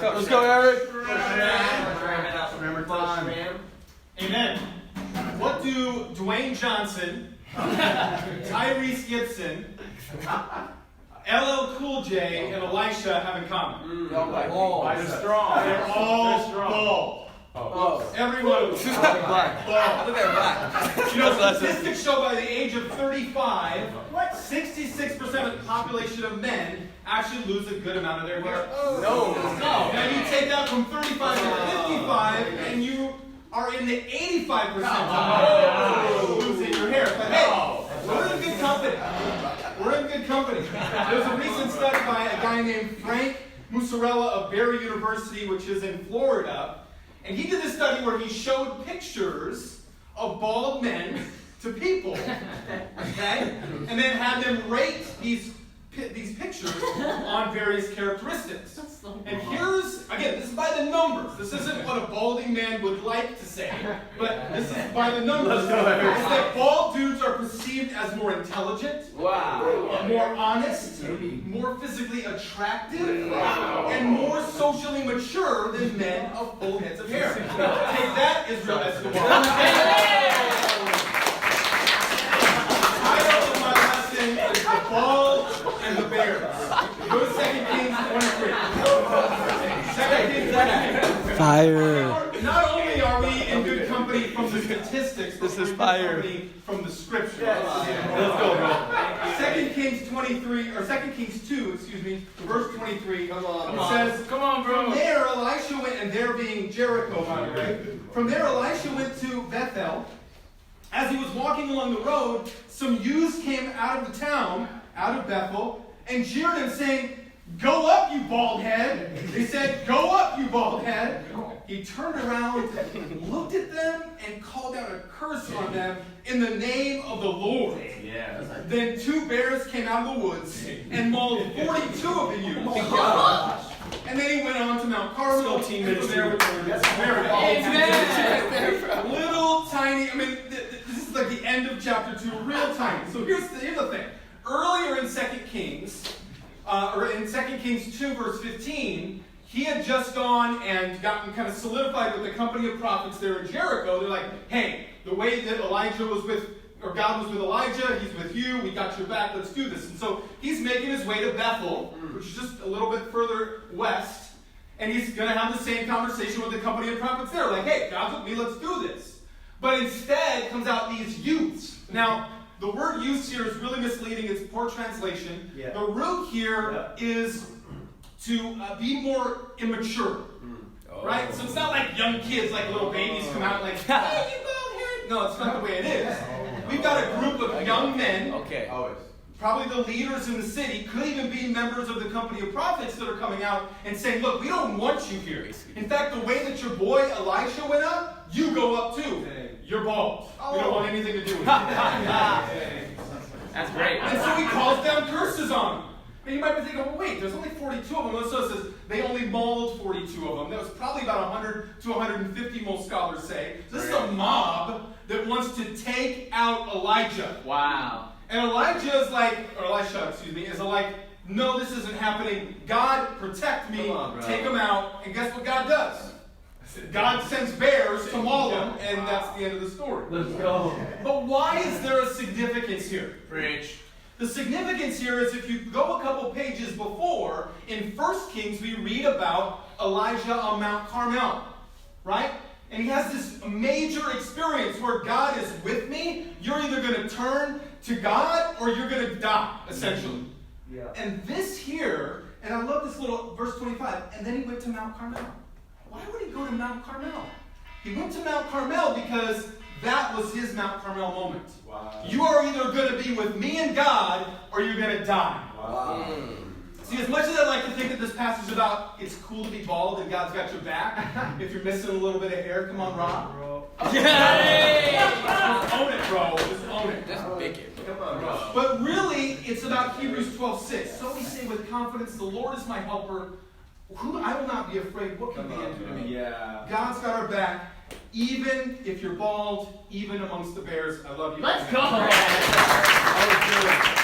Let's go, Eric. Remember time. Amen. What do Dwayne Johnson, Tyrese Gibson, LL Cool J, and Elisha have in common? They're strong. They're all bald. Every one of them. black. Bald. Look at black. You know, statistics show by the age of 35, 66% of the population of men actually lose a good amount of their hair. No. Now you take that from 35 to 55, and you are in the 85 percentile losing your hair. But hey, we're in good company. We're in good company. There's a recent study by a guy named Frank Musarella of Barry University, which is in Florida. And he did this study where he showed pictures of bald men to people, okay? And then had them rate these pictures on various characteristics. And here's, again, this is by the numbers. This isn't what a balding man would like to say, but this is by the numbers. Is that bald dudes are perceived as more intelligent, more honest, more physically attractive, and more socially mature than men of full heads of hair. Take that, Israel Escobar. Is the bald and the bears. Go to 2 Kings 23. 2 Kings 23. Fire. Not only are we in good company from the statistics, but This we're is in good fire. company from the scripture. Let's go, bro. 2 Kings 23, or 2 Kings 2, excuse me, verse 23. It says, Come on, bro. From there Elisha went, and there being Jericho, by the way. From there Elisha went to Bethel. As he was walking along the road, some youths came out of the town, out of Bethel, and jeered him, saying, "Go up, you bald head." They said, "Go up, you bald head." He turned around, looked at them, and called out a curse on them in the name of the Lord. Yeah. Then 2 bears came out of the woods and mauled 42 of the youths. And then he went on to Mount Carmel. Still team and from there little tiny, I mean, this is like the end of chapter 2, real tiny. So here's the thing. Earlier in 2 Kings, or in 2 Kings 2, verse 15, he had just gone and gotten kind of solidified with the company of prophets there in Jericho. They're like, hey, the way that Elijah was with, or God was with Elijah, he's with you, we got your back, let's do this. And so he's making his way to Bethel, which is just a little bit further west, and he's going to have the same conversation with the company of prophets there. Like, hey, God's with me, let's do this. But instead comes out these youths. Now, the word youths here is really misleading. It's poor translation. Yeah. The root here is to be more immature. Right? So it's not like young kids, like little babies come out like, hey, you bald head. No, it's not the way it is. We've got a group of young men. Okay. Probably the leaders in the city, could even be members of the company of prophets that are coming out and saying, look, we don't want you here. In fact, the way that your boy Elisha went up, you go up too. You're bald. We don't want anything to do with it. That's great. And so he calls down curses on them. And you might be thinking, well, wait, there's only 42 of them. So it says they only mauled 42 of them. That was probably about 100 to 150, most scholars say. This is a mob that wants to take out Elijah. Wow. And Elijah is like, or Elisha, excuse me, is like, no, this isn't happening. God, protect me, take them out. And guess what God does? God sends bears to maul them, and that's the end of the story. Let's go. But why is there a significance here? Preach. The significance here is if you go a couple pages before, in 1 Kings, we read about Elijah on Mount Carmel, right? And he has this major experience where God is with me. You're either going to turn to God or you're going to die, essentially. Yeah. And this here, and I love this little verse 25, and then he went to Mount Carmel. Why would he go to Mount Carmel? He went to Mount Carmel because that was his Mount Carmel moment. Wow. You are either going to be with me and God or you're going to die. Wow. See, as much as I like to think that this passage is about it's cool to be bald and God's got your back, if you're missing a little bit of hair, come on, Rob. Just own it, bro. Just own it. Just pick it. Come on, bro. But really, it's about Hebrews 12:6. So we say with confidence, the Lord is my helper. Who I will not be afraid. What can man do to me? Yeah. God's got our back. Even if you're bald, even amongst the bears. I love you. Let's go. That was good.